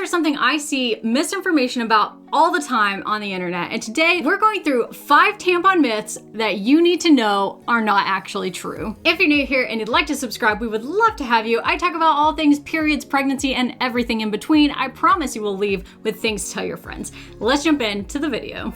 are something I see misinformation about all the time on the internet. And today we're going through 5 tampon myths that you need to know are not actually true. If you're new here and you'd like to subscribe, we would love to have you. I talk about all things periods, pregnancy, and everything in between. I promise you will leave with things to tell your friends. Let's jump into the video.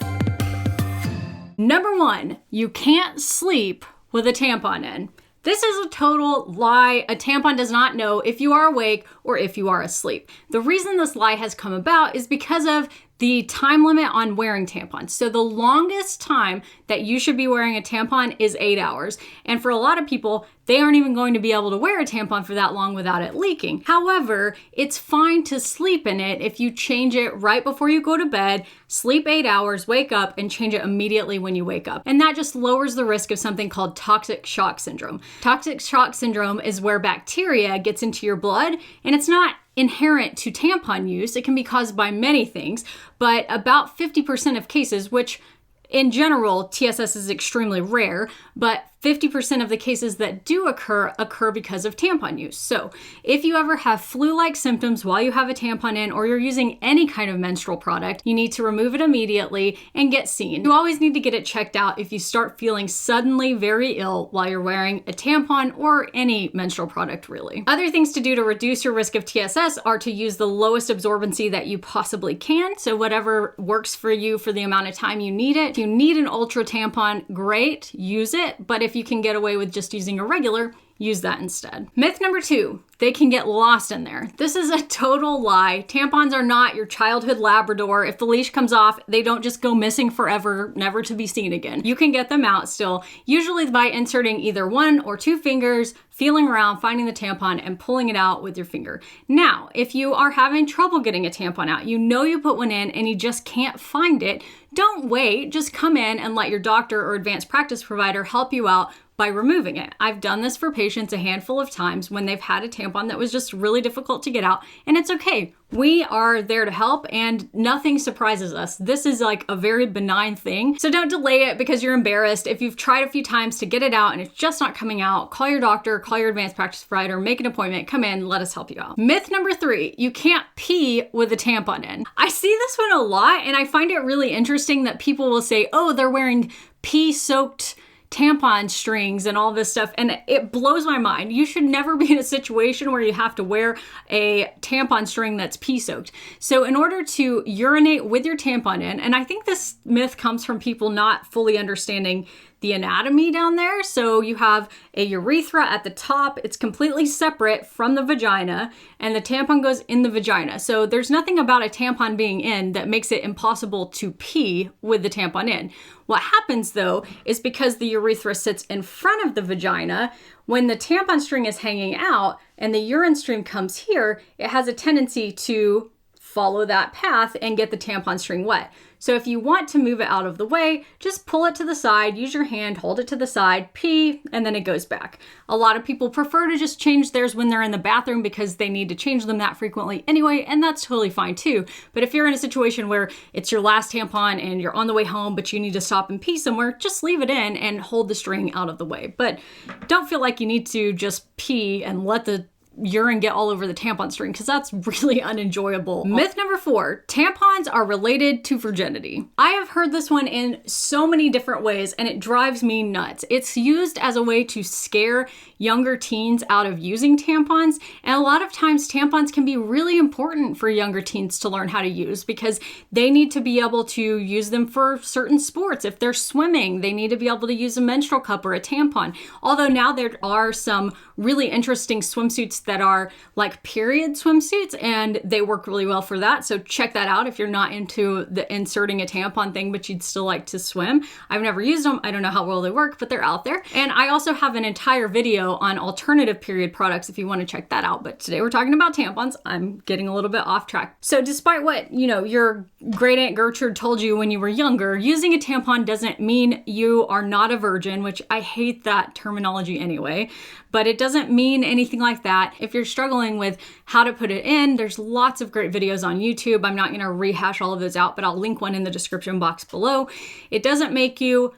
Number 1, you can't sleep with a tampon in. This is a total lie. A tampon does not know if you are awake or if you are asleep. The reason this lie has come about is because of the time limit on wearing tampons. So the longest time that you should be wearing a tampon is 8 hours. And for a lot of people, they aren't even going to be able to wear a tampon for that long without it leaking. However, it's fine to sleep in it if you change it right before you go to bed, sleep 8 hours, wake up, and change it immediately when you wake up. And that just lowers the risk of something called toxic shock syndrome. Toxic shock syndrome is where bacteria gets into your blood, and it's not inherent to tampon use. It can be caused by many things, but about 50% of cases, which in general, TSS is extremely rare, but 50% of the cases that do occur because of tampon use. So if you ever have flu-like symptoms while you have a tampon in, or you're using any kind of menstrual product, you need to remove it immediately and get seen. You always need to get it checked out if you start feeling suddenly very ill while you're wearing a tampon or any menstrual product, really. Other things to do to reduce your risk of TSS are to use the lowest absorbency that you possibly can. So whatever works for you for the amount of time you need it. If you need an ultra tampon, great, use it. But if you can get away with just using a regular, use that instead. Myth number 2, they can get lost in there. This is a total lie. Tampons are not your childhood Labrador. If the leash comes off, they don't just go missing forever, never to be seen again. You can get them out still, usually by inserting either 1 or 2 fingers, feeling around, finding the tampon, and pulling it out with your finger. Now, if you are having trouble getting a tampon out, you know you put one in and you just can't find it, don't wait, just come in and let your doctor or advanced practice provider help you out by removing it. I've done this for patients a handful of times when they've had a tampon that was just really difficult to get out, and it's okay. We are there to help and nothing surprises us. This is like a very benign thing. So don't delay it because you're embarrassed. If you've tried a few times to get it out and it's just not coming out, call your doctor, call your advanced practice provider, make an appointment, come in, let us help you out. Myth number 3, you can't pee with a tampon in. I see this one a lot and I find it really interesting that people will say, oh, they're wearing pee-soaked tampon strings and all this stuff, and it blows my mind. You should never be in a situation where you have to wear a tampon string that's pee soaked. So in order to urinate with your tampon in, and I think this myth comes from people not fully understanding the anatomy down there. So you have a urethra at the top. It's completely separate from the vagina, and the tampon goes in the vagina. So there's nothing about a tampon being in that makes it impossible to pee with the tampon in. What happens though is because the urethra sits in front of the vagina, when the tampon string is hanging out and the urine stream comes here, it has a tendency to follow that path and get the tampon string wet. So if you want to move it out of the way, just pull it to the side, use your hand, hold it to the side, pee, and then it goes back. A lot of people prefer to just change theirs when they're in the bathroom because they need to change them that frequently anyway, and that's totally fine too. But if you're in a situation where it's your last tampon and you're on the way home, but you need to stop and pee somewhere, just leave it in and hold the string out of the way. But don't feel like you need to just pee and let the urine get all over the tampon string, because that's really unenjoyable. Myth number 4, tampons are related to virginity. I have heard this one in so many different ways and it drives me nuts. It's used as a way to scare younger teens out of using tampons, and a lot of times tampons can be really important for younger teens to learn how to use because they need to be able to use them for certain sports. If they're swimming, they need to be able to use a menstrual cup or a tampon. Although now there are some really interesting swimsuits that are like period swimsuits and they work really well for that. So check that out if you're not into the inserting a tampon thing, but you'd still like to swim. I've never used them. I don't know how well they work, but they're out there. And I also have an entire video on alternative period products if you want to check that out. But today we're talking about tampons. I'm getting a little bit off track. So despite what, your great Aunt Gertrude told you when you were younger, using a tampon doesn't mean you are not a virgin, which I hate that terminology anyway. But it doesn't mean anything like that. If you're struggling with how to put it in, there's lots of great videos on YouTube. I'm not gonna rehash all of those out, but I'll link one in the description box below. It doesn't make you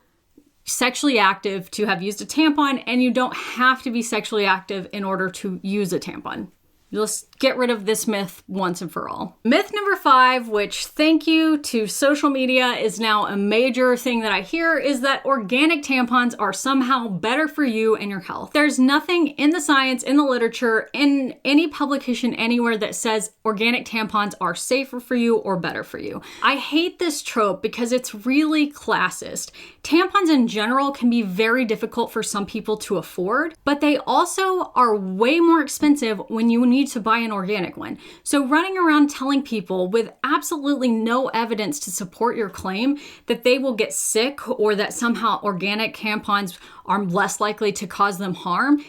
sexually active to have used a tampon, and you don't have to be sexually active in order to use a tampon. Let's get rid of this myth once and for all. Myth number 5, which thank you to social media is now a major thing that I hear, is that organic tampons are somehow better for you and your health. There's nothing in the science, in the literature, in any publication anywhere that says organic tampons are safer for you or better for you. I hate this trope because it's really classist. Tampons in general can be very difficult for some people to afford, but they also are way more expensive when you need to buy an organic one. So running around telling people with absolutely no evidence to support your claim that they will get sick or that somehow organic tampons are less likely to cause them harm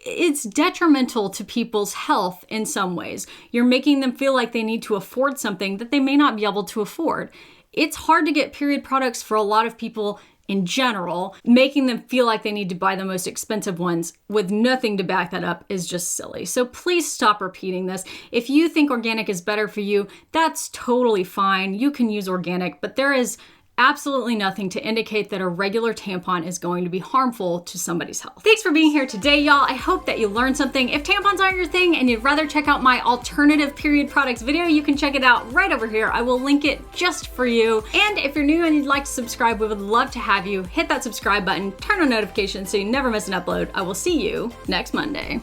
it's detrimental to people's health in some ways. You're making them feel like they need to afford something that they may not be able to afford. It's hard to get period products for a lot of people in general. Making them feel like they need to buy the most expensive ones with nothing to back that up is just silly. So please stop repeating this. If you think organic is better for you, that's totally fine. You can use organic, but there is absolutely nothing to indicate that a regular tampon is going to be harmful to somebody's health. Thanks for being here today, y'all. I hope that you learned something. If tampons aren't your thing and you'd rather check out my alternative period products video, you can check it out right over here. I will link it just for you. And if you're new and you'd like to subscribe, we would love to have you. Hit that subscribe button, turn on notifications so you never miss an upload. I will see you next Monday.